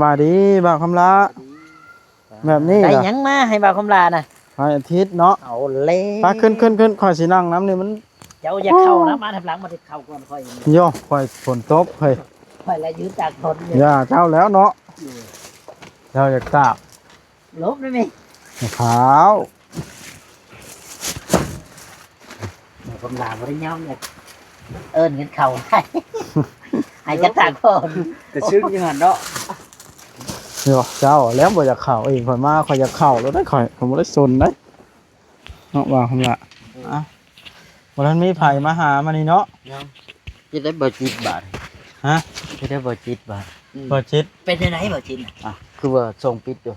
มาดีบ่าวคำลาแบบนี้ได้เหรอหยังมาให้บ่าวคำลาน่ะวันอาทิตย์เนาะเอาเล่ป้าขึ้นคอยสินั่งน้ำนี่มันเจ้าอย่าเข้านะมาทำหลังมาติดเข้าก่อนค่อยโย่คอยฝนตกเฮ้ยค่อยแล้วยืนจากทนอยู่อย่าเจ้าแล้วเนาะเจ้าอยากตากลบได้ไหมขาวบ่าวคำลาบ่ได้ย่อมเลยเอิ้นกันเข้าให้ให้กันตากคนแต่ซึ้งยังหันเนาะโย่เจ้าแล้วบ่อยากเข่าเองคอยมาคอยอยากเข่าแล้วได้คอยผมบ่ได้สนได้เนาะบ่าวคำลาอ่ะวันนั้นมีไผมาหามานี่เนาะจะได้บ่จิตบาทฮะจะได้บ่จิตบาทบ่จิตเป็นจังได๋บ่จินอ่ะคือว่าส่งปิดอยู่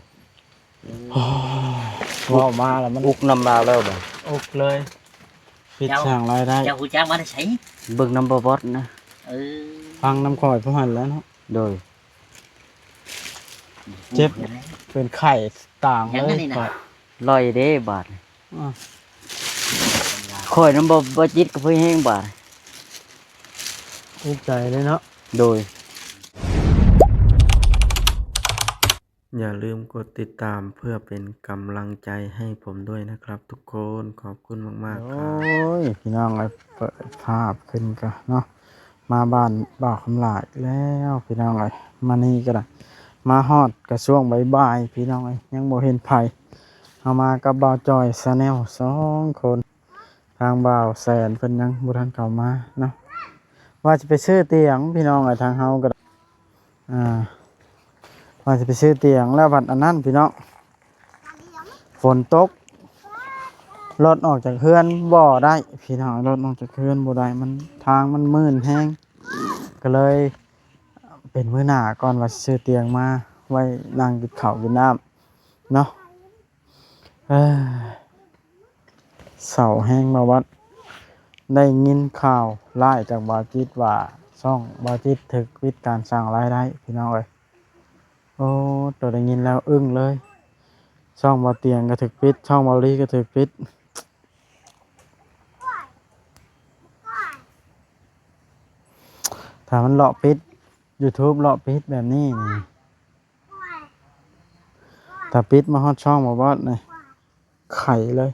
ว้าวมาแล้วมันอุกนำลาวแล้วบ่อุกเลยปิดช่างรายได้เจ้าฮู้จักมาได้ไสเบิ่งนำบ่บอสนะฟังน้ำคอยผู้หันแล้วเนาะโดยเจ็บเป็นไข่ต่างเลยก่อนลอยเด้บาทข่อยนำบ่จิตก็เพิ่นแฮงบาทภูมิใจเลยเนาะโดยอย่าลืมกดติดตามเพื่อเป็นกำลังใจให้ผมด้วยนะครับทุกคนขอบคุณมากๆครับโอ้ยพี่น้องไอ้เปิดภาพขึ้นกันเนาะมาบ้านบ่าวคำหลายแล้วพี่น้องไอ้มานี่ก็ได้มาฮอดกระช่วงบ่ายๆพี่น้องไอ้ยังบ่เห็นไผเอามากับบ่าวจอยชาแนล2 คนทางบ่าวแสนเพิ่นยังบ่ทันเข้ามาเนาะว่าจะไปซื้อเตียงพี่น้องไอ้ทางเฮาก็ว่าจะไปซื้อเตียงแล้วบัดอันนั้นพี่น้องฝนตกรถออกจากเฮือนบ่ได้พี่น้องรถออกจากเฮือนบ่ได้มันทางมันมืดแห้งก็เลยเป็นมื้อหน้าก่อนว่าซื้อเตียงมาไว้นั่งกินข้าวกินน้ำเนาะเสาแห้งมาวัดได้ยินข่าวไล่จากบาจิตว่าช่องบาจิตถึกวิธีการสร้างรายได้พี่น้องเอ้ยโอ้ตัวได้ยินแล้วอึ้งเลยช่องบาเตียงก็ถึกปิดช่องบาลีก็ถึกปิดถ้ามันเลาะปิด YouTube เลาะปิดแบบนี้นี่ถ้าปิดมาฮอดช่องบ่บอสนี่ไข่เลย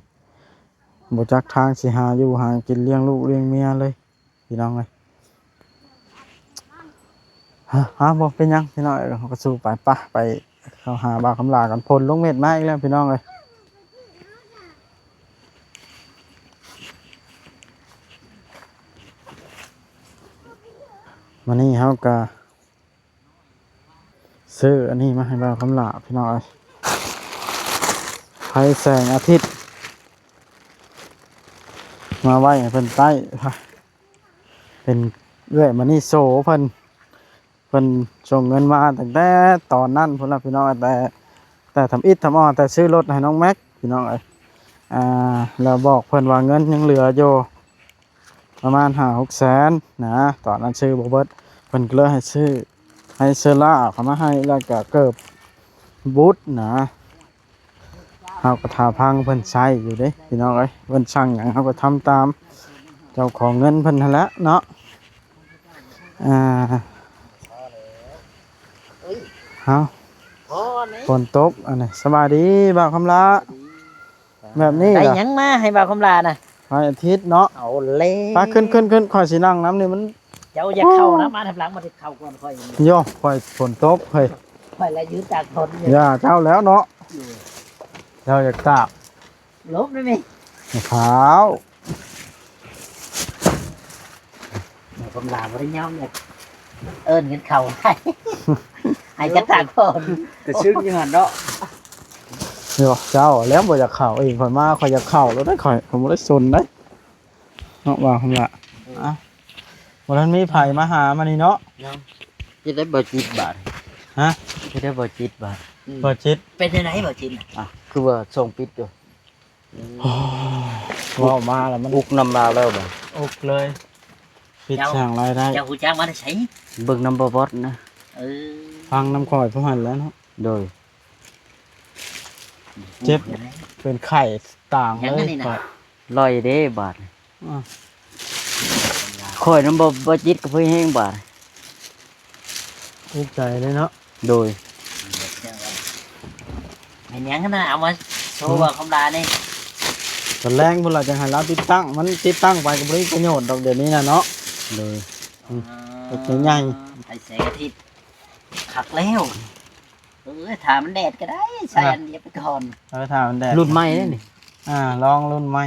บ่จักทางสิหาอยู่หากินเลี้ยงลูกเลี้ยงเมียเลยพี่น้องเอ้ยบ่เป็นหยังพี่น้องเขาก็สู้ไปปะไปเข้าหาบ่าวคำลากันพลลงเม็ดมาอีกแล้วพี่น้องเอ้ยมานี่เฮาก็ซื้ออันนี้มาให้บ่าวคำลาพี่น้องเอ้ยไฟแสงอาทิตย์มาไว้ให้เพิ่นใต้เป็นเรื่อยมานี่โซเพิ่นส่งเงินมาตั้งแต่ตอนนั้นพุ่นล่ะพี่น้องแต่ทำอิฐทำอ้อแต่ซื้อรถให้น้องแม็กพี่น้องเอ้ยแล้วบอกเพิ่นว่าเงินยังเหลืออยู่ประมาณ5-6 แสนนะตอนนั้นซื้อบ่เบิดเพิ่นก็เลยให้ซื้อให้เซล่าเข้ามาให้แล้วก็เกิบบูทนะเฮาก็ท่าพังเพิ่นใช้อยู่เด้พี่น้องเอ้ยเพิ่นสั่งหยังเฮาก็ทำตามเจ้าของเงินเพิ่นนั่นแหละเนาะเฮาฝนตกอันนี้สบายดีบ่าวคำลาแบบนี้ได้เหรอหยังมาให้บ่าวคำลาน่ะวันอาทิตย์เนาะเอาเล่ป้าขึ้นคอยสินั่งน้ำนี่มันเจ้าอย่าเข้านะมาทำหลังมาติดเข้าก่อนค่อยโย่คอยฝนตกเฮ้ยค่อยแล้วยืนจากทนอยู่อย่าเจ้าแล้วเนาะเจ้าอยากตากลบได้ไหมขาวบ่าวคำลาบ่ได้ย่อมเลยเอิ้นกันเข้าให้กันตากคนแต่ซึ้งยังหันเนาะโย่เจ้าแล้วบ่อยากเข่าเองคอยมาคอยอยากเข่าแล้วได้คอยผมบ่ได้สนได้เนาะว่าคำละวันนั้นมีไผมาหามานี่เนาะจะได้บ่จิตบาทฮะจะได้บ่จิตบาทบ่จิตเป็นจังได๋บ่จินอ่ะคือว่าส่งปิดอยู่ว้าวมาแล้วมันอุกนำลาวแล้วบ่อุกเลยปิดช่างรายได้เจ้าฮู้จักมาได้ไสเบิ่งนำบ่บอสนะฟังน้ำคอยผู้หันแล้วเนาะโดยเจ็บเป็นไข่ต่างเลยก่อนลอยเด้บาทข่อยนำบ่จิตก็เพิ่นแฮงบาทภูมิใจเลยเนาะโดย เห็นยังกันนะเอามาโชว์ว่าคำลานี่ ตอนแรงพุ่นเราจะให้เราติดตั้งมันติดตั้งไปก็บ่ได้ประโยชน์ดอกเดี๋ยวนี้นะเนาะเลย ตัวใหญ่ ไอ้แสงอาทิตย์ขักแล้วถามมันแดดก็ได้ใส่อันเดียวไปก่อน เอาไปถามมันแดด รุ่นใหม่เด้นี่ ลองรุ่นใหม่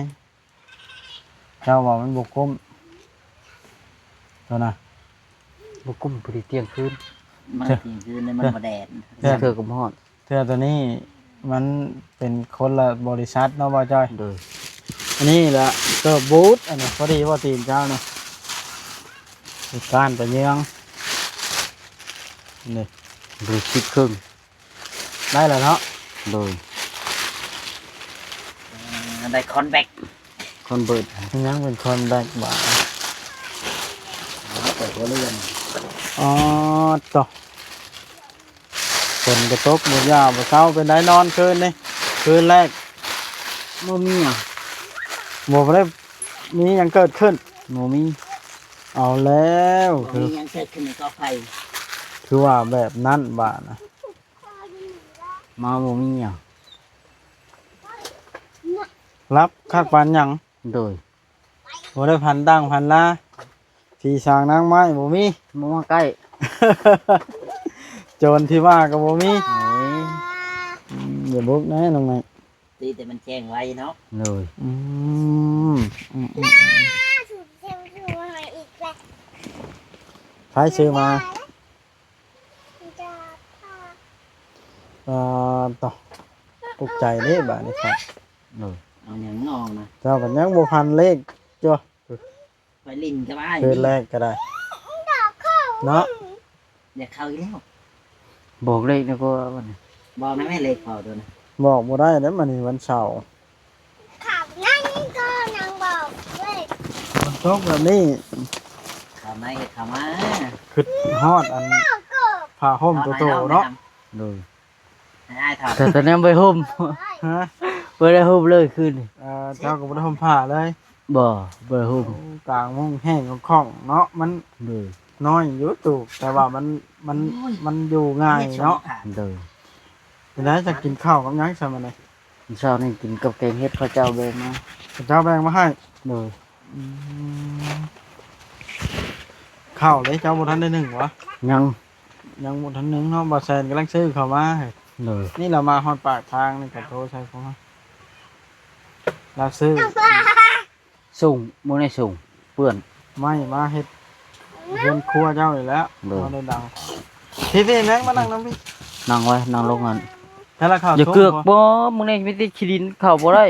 เจ้าบอกมันบกกุ้มตัวน่ะ บ่กุ้มพอดีเที่ยงคืน มันจริงคือในมันมาแดด เทื่อก็บ่ฮอด เทื่อตัวนี้มันเป็นคนละบริษัทเนาะบ่จ้อย โดย อันนี้แหละเกิดบูทอันนี้พอดีว่าตีนเจ้าเนี่ยมีการไปเยืองนี่ บริสิบครึ่ง ได้แล้วเนาะ โดย ได้คอนแบค คนเบิด มันยังเป็นคนแบกบ่า เปิดหัวเรือน อ๋อต่อฝนกระตกหมดยาวบ่เช้าเป็นได้นอนคืนนี่คืนแรก บ่มีหยัง บ่ได้มีหยังเกิดขึ้น บ่มี เอาแล้ว มียังเกิดขึ้นในกอไฟ คือว่าแบบนั้นบ่านะ มาบ่มีหยัง รับคาดปานหยัง โดย บ่ได้พันดังพันลาที่สร้างนางไม้บ่มี บ่มาใกล้ โจรที่ว่าก็บ่มี โอ้ย อย่าบุกนะน้องไม้ ตีแต่มันแจ้งไว้เนาะ โดย อืมอืมอืมใครซื้อมาต่อปลุกใจนี่บ่านี่ครับ โดย เอาอย่างนองนะ เจ้าก็ยังบ่พันเลขจ้ะ ไปลินก็ได้ คืนแรกก็ได้เนาะ อย่าเข้าอีกแล้ว บอกเลขนะก็ว่านี่ บอกนะแม่เล็กพอตัวนะ บอกบ่ได้แล้วมันนี่วันเสาร์ ขับนั่นก็นางบอกเลย มันตกแบบนี้ เข้ามาเข้ามา คือฮอดอันผ้าห่มโตๆเนาะ โดย ให้ถอด แต่ตอนนี้ไปห่ม ฮะ บ่ได้ห่มเลยคืนนี่ เจ้าก็บ่ได้ห่มผ้าเลย บ่บ่ได้ห่ม กลางมุ้งแห้งของของเนาะมัน โดย น้อยอยู่ตู่แต่ว่ามันอยู่ง่ายเนาะ โดย เดี๋ยวจะกินข้าวกับหยังซะมื้อนี้ เช้านี่กินกับแกงเฮ็ดพระเจ้าแบงมา เจ้าแบ่งมาให้ โดย อืมข้าวเลยเจ้าบ่ทันได้นึ่งวะ ยัง ยังบ่ทันนึ่งเนาะบ่แซนกำลังซื้อเข้ามาให้ โดย นี่เรามาฮอดปากทางนี่ก็โทรใช้เขามาเราซื้อ ส่งบ่ได้ส่งเปื้อน ไม้มาเฮ็ดเรือนครัวเจ้าอยู่แล้ว เด้อ บ่ได้ดังพี่แม็กมานั่งนำพี่ นั่งไว้นั่งลงกัน แต่ละข้าว อย่า ต้ม เกือกบ่มึงนี่มีแต่ขี้ดินเข้าบ่ได้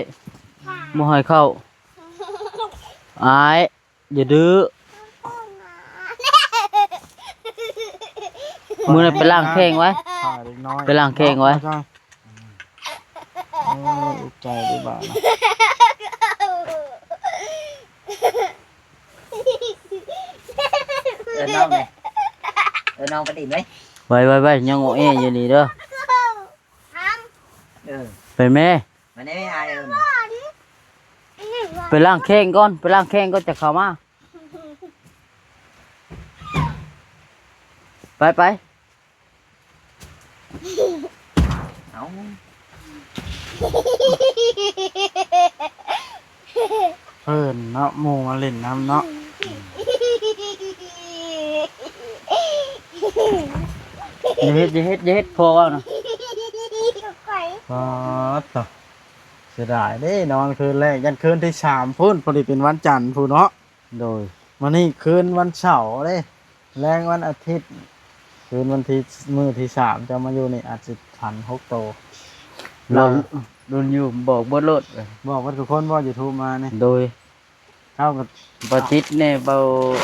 บ่ให้เข้าอายอย่าดื้อมึงนี่ไปล้างแข้งไว้ ถ่ายเล็กน้อย ไปล้างแข้งไว้ เจ้าอุกใจดีบ่านะ น้องเลยน้องไปดินไหม ไว้ยังโอเออยู่นี่เด้อ เออ ไปแม่ มันไม่อายเออ ไปล้างแข้งก่อนไปล้างแข้งก็จะเข้ามาไป เอา เพิ่นเนาะหมู่มาเล่นน้ำเนาะ อย่าเฮ็ดพอว่านะ ก็ต่อเสียดายเด้นอนคืนแรกยันคืนที่3พุ่นพอดีเป็นวันจันทร์พุ่นเนาะ โดย วันนี้คืนวันเสาร์เด้แรงวันอาทิตย์คืนวันที่มื้อที่3จะมาอยู่นี่อาจสิ1,600โต โดนอยู่บอกบ่รถ บอกว่าทุกคนว่า YouTube มานี่ โดย เข้ากับ บ่จิตแน่เบา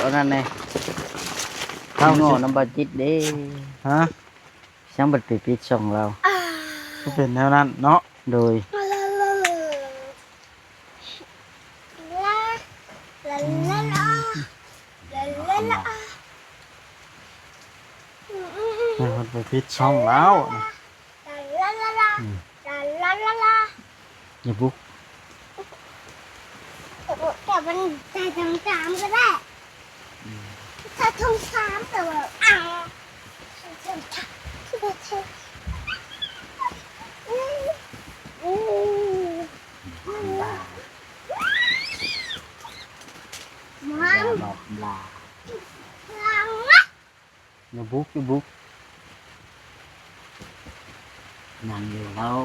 อันนั้นแน่ เข้า ข้าว กับ งอน้ำบ่จิตเด้ ฮะ ช่างบ่ไปปิดช่องเรา ก็เป็นแนวนั้นเนาะ โดย ให้คนไปพิดช่องแล้วนะ อย่าบุก แต่มันใส่ทำสามก็ได้ถ้าทำสามแต่ว่าอ่าง บุกอยู่บุก นั่งอยู่แล้ว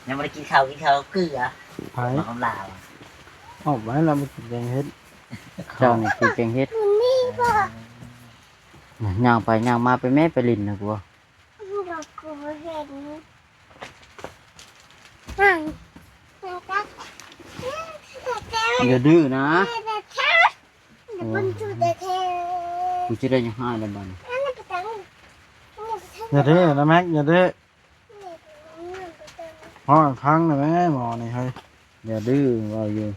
ยังไม่ได้กินข้าวเกลือ ไผ มาคำลาว ออกไว้แล้วมันสิแดงเฮ็ด เจ้านี่คือแกงเฮ็ด มีบ่ ย่างไปย่างมาไปแม่ไปลินนะกูว่า เรากูเห็นนั่งนั่งกักแต่ อย่าดื้อนะ แต่แท้แต่บนจุดแต่แท้ กูจะได้ยังห้าเดือนบัดน นั่นไปตั้ง อย่าเด้อนะแม็กอย่าเด้อพ่อพังนะแม่หมอนี่เฮ้ย อย่าดื้อว่าอยู่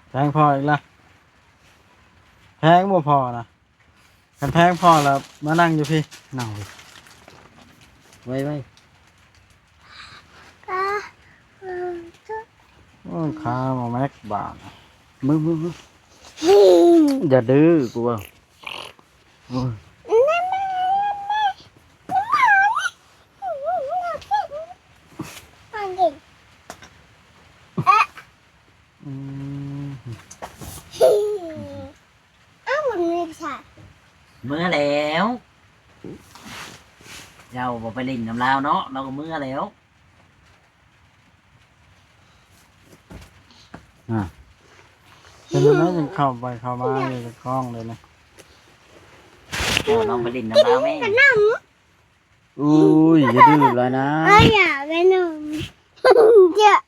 แพงพออีกละแพงบ่พอนะกันแพงพอแล้วมานั่งอยู่พี่ นั่งเลยไว้ไว้ โอ้ยขาหมอแม็กบาท มึงอย่าดื้อกูว่าโอ้ย อืม เมื่อแล้วเจ้าบอกไปเล่นน้ำลาวเนาะเราก็เมื่อแล้ว เป็นยังไงยังเข้าไปเข้ามาอยู่ในกล้องเลยนะ เจ้าลองไปเล่นน้ำลาวแม่ อุ้ยอย่าดื้อเลยนะ อยากกินนมอยาก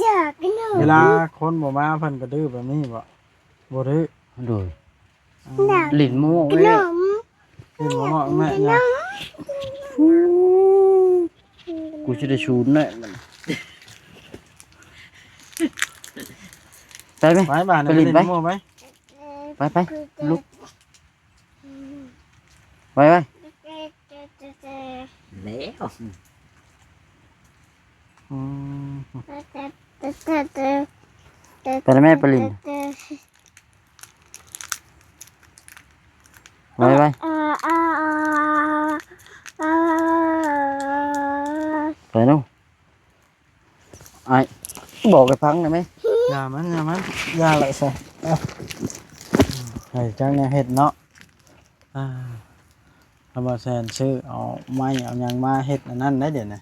อยากกินนม เวลาคนบ่มาเพิ่นก็ดื้อแบบนี้บ่ดื้อ ดู อยาก ลิ้นมั่ว กิน เว้ย นม กินบ่เหมาะแม่ยา กูจะได้ชูนเลยมันไปไหม ไปบ้าน ไปลิ้นไป หมู่ไป ไปลุกไป แล้ว อืม ไปแล้วแม่ไปลินไปไปนู่นไอ้บอกไปพังหน่อยไหม อย่ามันอย่าเลยใส่เอาให้จังเนี่ยเฮ็ดเนาะเอาบ่แซนซื้อเอาไม้เอาหยังมาเฮ็ดอันนั้นได้เดี๋ยวนี้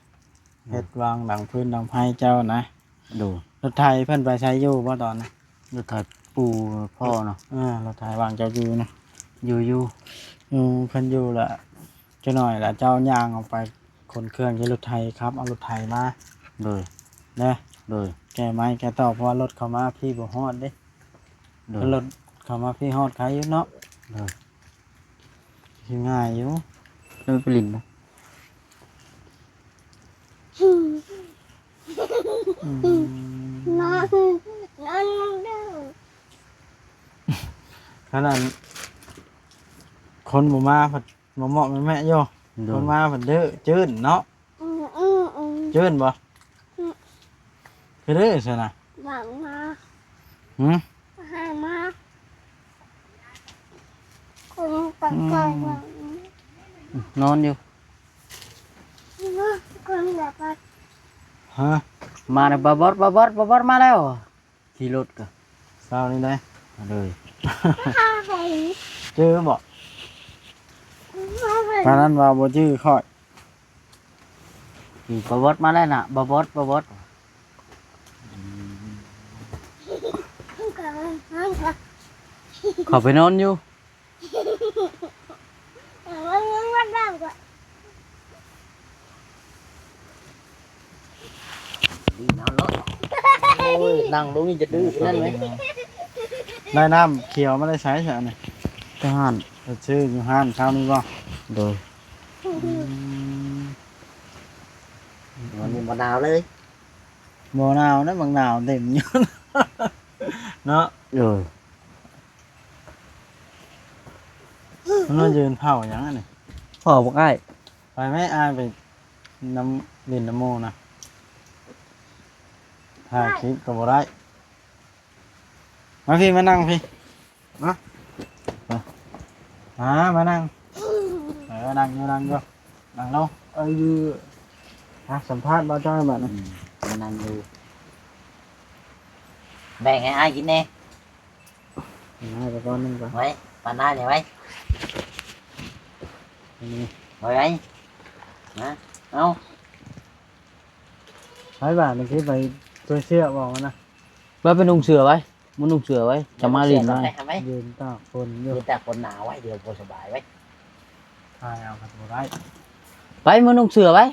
เฮ็ดวางดังพื้นดังไผเจ้านะ ดู รถไทยเพิ่นไปใช้อยู่บ่ตอนนะ ดูถ่ายปูพ่อเนาะ รถไทยวางเจ้าอยู่นะ อยู่ เพิ่นอยู่ละจะหน่อยละเจ้าย่างออกไปคนเครื่องใช้รถไทยครับเอารถไทยมา โดย เด้อ โดย แกไม้แกต่อเพราะว่ารถเข้ามาพี่บ่ฮอดเด้ โดย รถเข้ามาพี่ฮอดใครอยู่เนาะ โดย สิง่ายอยู่ ไม่ไปลินนะ นอนดื้อ ขนาดคนบ่มาเพิ่นบ่เหมาะแม่ๆอยู่ โด ค ย นมาเพิ่นดื้อจื้นเนาะจื้นบ่คือดื้อซั่นน่ะ หวังมา หึ ให้มาคุณตักใจหวัง นอนอยู่ คุณแบบว่า ฮะ มาเนี่ยบาบอสมาแล้วขี่รถกัน เช้านี้ได้ เลย ถ้าใคร จื้อบ่ ไม่ ปานนั้นว่าบ่จื้อค่อย ขี่บาบอสมาแล้วน่ะบาบอส ก็ไม่ เขาไปนอนอยู่ ไม่ได้ก็ ดีนอนรถ โอ้ยนั่งลงนี่จะดื้อนั่นไหม ได้น้ำเขียวมาได้ใช้ซะนี่ ทหาร ไปซื้ออยู่ห้านเช้านี้บ่ โดย มันมีมะนาวเลย บ่หนาวนะบางหนาวเต็มอยู่ เนาะ โดย มันยืนเผาหยังอันนี้ พ่อบอกไอ้ ไปไหมอายไปน้ำดินน้ำโมนะถ่ายคลิปก็บ่ได้มาพี่มานั่งพี่มามานั่งนั่งอยู่นั่งลงสัมภาษณ์บ่าวจ้อยบัดนะ มันนั่งอยู่ แบ่งให้อ้ายกินแน่ มาไปก้อนหนึงก่อน ไว้ปานหน้าเนี่ยไว้ นี่ ไว้นะเอา ใช้บ้านนี่คิดไปตัวเสื้อบอกมันนะ ว่าไปนุ่งเสือไว้มันนุ่งเสือไว้จะมาเรียนไว้ ทำไม ยืนตากฝนอยู่ ยืนแต่คนหนาวไว้เดี๋ยวบ่สบายไว้ ทายเอาครับบ่ได้ ไปมันนุ่งเสือไว้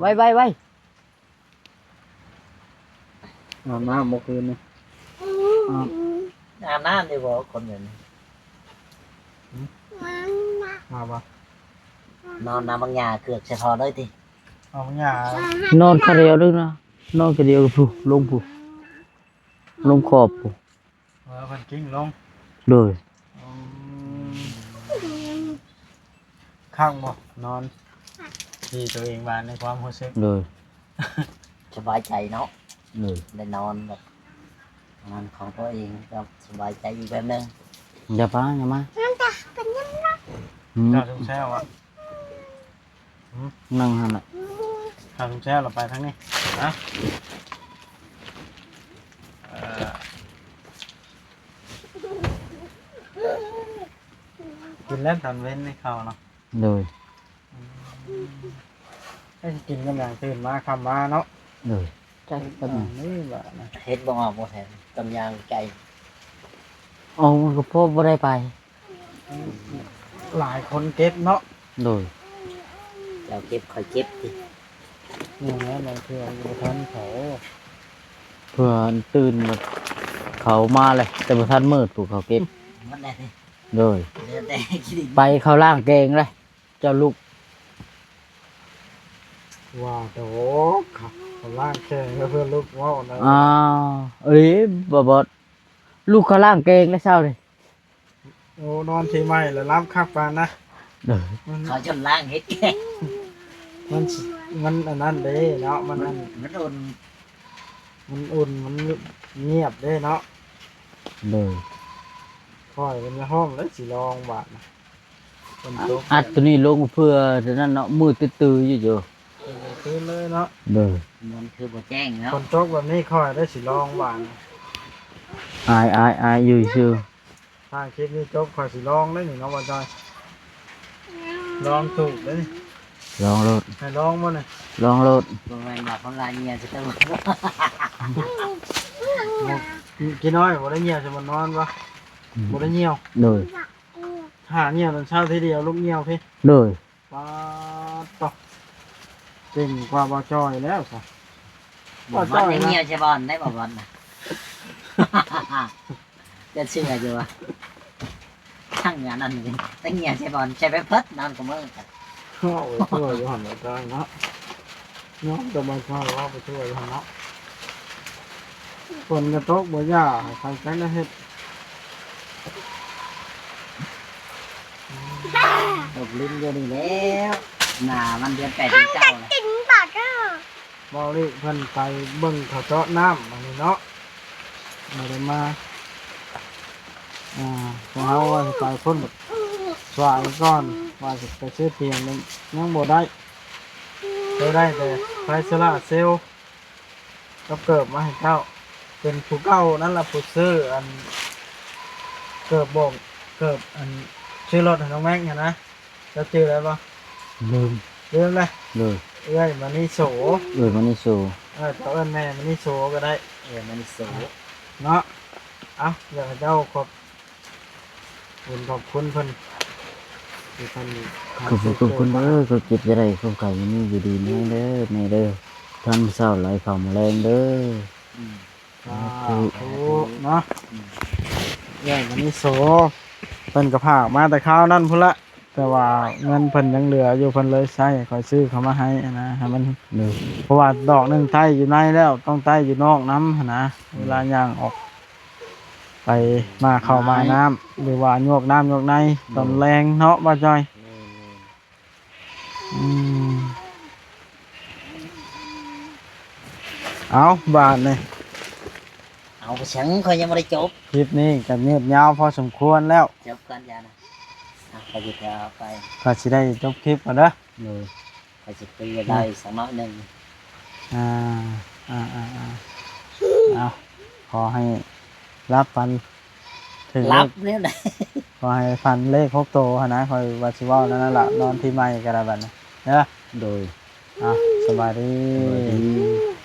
ไว้ อาบน้ำเมื่อคืนนี่ อาบน้ำดีบ่คนเงิน มาปะ นอนน้ำบางยาเกือกจะพอเลยที เอาหญ้าน อนคาเดียวด้วยนะนอนคาเดียวผู้ลงผู้ลงขอบผู้ เพิ่นกิ้งลง โดย ข้างบ่นอนที่ตัวเองบ้านในความรู้สึก โดย สบายใจเนาะ โดย ได้นอนแบบนอนของตัวเองก็สบายใจอีกแบบนึง อย่ามาอืม เจ้าทุ่งแช่วะ นั่งหันน่ะ เจ้าทุ่งแช่เราไปทางนี้นะเอ่อกินแล้วตอนเว้นในข้าวเนาะ โดย ให้กินกันอย่างตื่นมาคำมาเนาะ โดยใจแป๊บนึง นี่แบบนะ เฮ็ดบ่ออกบ่แทนกำยางใจ เอามันก็พ่อบ่ได้ไป หลายคนเก็บเนาะ โดย เราเก็บคอยเก็บดิ นี่นะบางทีเอาทันเขา เพื่อตื่นแบบเขามาเลยแต่บ่ทันมืดผู้เขาเก็บ มันได้ดิ โดย เดือดได้กิน ไปเขาล่างเกงเลยเจ้าลูก ว่าโตครับเขาล่างแข่งแล้วเพื่อนลูกว่าวนะ อ้าวเอ้ยบ่ลูกเขาล่างเกงแล้วเช้าเลย โอ้นอนที่ไม่แล้วรับคักปานนะ โดย เขาจนล่างเฮ็ดแก่ มันสิมันอันนั้นเด้เนาะมันอัน มันโดน มันอุ่นมันเงียบเด้เนาะ โดย คอยเป็นในห้องแล้วสิลองบาดนะคนตก อัดตัวนี้ลงเพื่อฉะนั้นเนาะมืดตื้อๆอยู่ คืนเลยเนาะ ๆโดย มันคือบ่แจ้งเนาะ คนตกแบบนี้คอยได้สิลองบาดนะ อายอยู่ซื่อ ถ้าคลิปนี้จบคอยสิลองได้นี่เนาะว่าจอยลองถูกเลยนี่ ลองโลด ให้ลองมาหน่อย ลองโลด บ่แม่นว่าคนลายเนี่ยจะต้อง กินน้อยบ่ได้เงียวจะมานอนปะบ่ได้เงียว โดย หาเงียวตอนเช้าทีเดียวลูกเงียวพี่ โดย ป้าดต่อเก่งกว่าบ่จอยแล้วสิ บ่บอลได้เงียวใช่บอลได้บ่บอลน่ะ จะเชื่ออยู่ว่าช่างงานนั้นนี่แต่เงียวใช่บอลใช่ไปเพิดนอนกับมือกัน โอ้ยช่วยอยู่หันบ่จอยเนาะเนาะแต่บ่จอยว่าไปช่วยอยู่หันเนาะฝนกระตกบ่ย่าใครจังได้เฮ็ด ตกลิ้นอยู่นี่แล้วหน้ามันเดือน8เดือน9แล้ว กินปากอ่ะ บ่รีเพิ่นไปเบิ่งเขาเจาะน้ำอันนี้เนาะไม่ได้มาของเฮาว่าสิไปคนแบบสวายก่อนว่าสิไปซื้อเตียงนี่ยังบ่ได้ได้แต่ไฟโซล่าร์เซลล์ก็เกิดมาให้เจ้าเป็นผู้เก่านั่นล่ะผู้ซื้ออันเกิดบ่งเกิดอันชื่อรถให้น้องแม็กเนี่ยนะจะชื่ออะไรบ่ ลืม เรื่องเลย เลย เอ้ยมันนี่โส มันนี่สู่ เจ้าเอิ้นแม่มันนี่โสก็ได้ มันสูง เนาะเอาอยากให้เจ้าขอบคุณเพิ่นที่เพิ่น ขอบคุณเด้อก็เก็บจะได้ของไก่นี่อยู่ดีนี่เด้อแม่เด้อท่านเศร้าไหลเข้ามาแรงเด้อ สาธุเนาะเอ้ยมันนี่โสเพิ่นก็พากมาแต่ข้าวนั่นพุ่นละแต่ว่าเงินเพิ่นยังเหลืออยู่เพิ่นเลยใช้คอยซื้อเขามาให้นะให้มัน เลย เพราะว่าดอกหนึงไต้อยู่ในแล้วต้องไต้อยู่นอกน้ำนะเวลาย่างออก ไปมาเข้ามาน้ำหรือว่าโยกน้ำโยกในตอนแรงเนาะบ่จอยเอาบาทเลย เอาไปฉันเขายังไม่ได้จบ คลิปนี้กันเงียบยาวพอสมควรแล้ว จบกันยานะไปจิตเอาไป ก็สิได้จบคลิปก่อนเด้อ เลย ไปจิตตีได้สักน้อยหนึ่ง อ่าเอา ขอให้รับฟันถึงเล รับ ข เนี่ยนะ ขอให้ฟันเลข6โตหั้นนะคอยว่าสิเว้านั่นล่ะนอนที่ใหม่ก็ได้บัดนี้เด้อ โดย อ่ะสบายดี สวัสดี